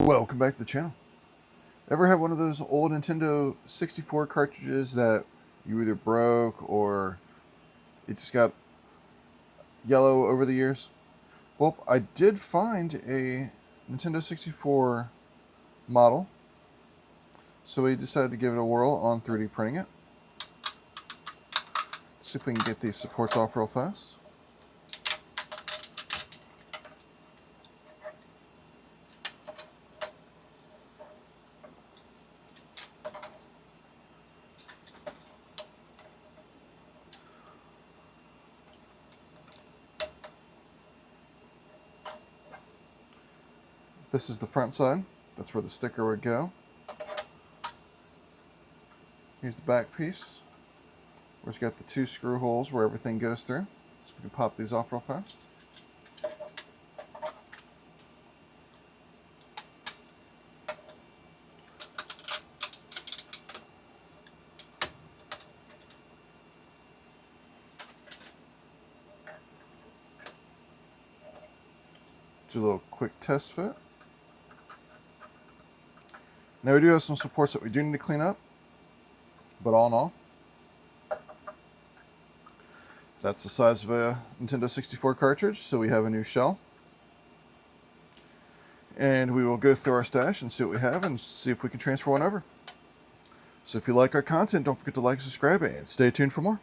Welcome back to the channel. Ever had one of those old Nintendo 64 cartridges that you either broke or it just got yellow over the years? Well, I did find a Nintendo 64 model, so we decided to give it a whirl on 3D printing it. Let's see if we can get these supports off real fast. This is the front side. That's where the sticker would go. Here's the back piece, where it's got the two screw holes where everything goes through. So we can pop these off real fast. Do a little quick test fit. Now we do have some supports that we do need to clean up, but all in all, that's the size of a Nintendo 64 cartridge, so we have a new shell. And we will go through our stash and see what we have and see if we can transfer one over. So if you like our content, don't forget to like, subscribe, and stay tuned for more.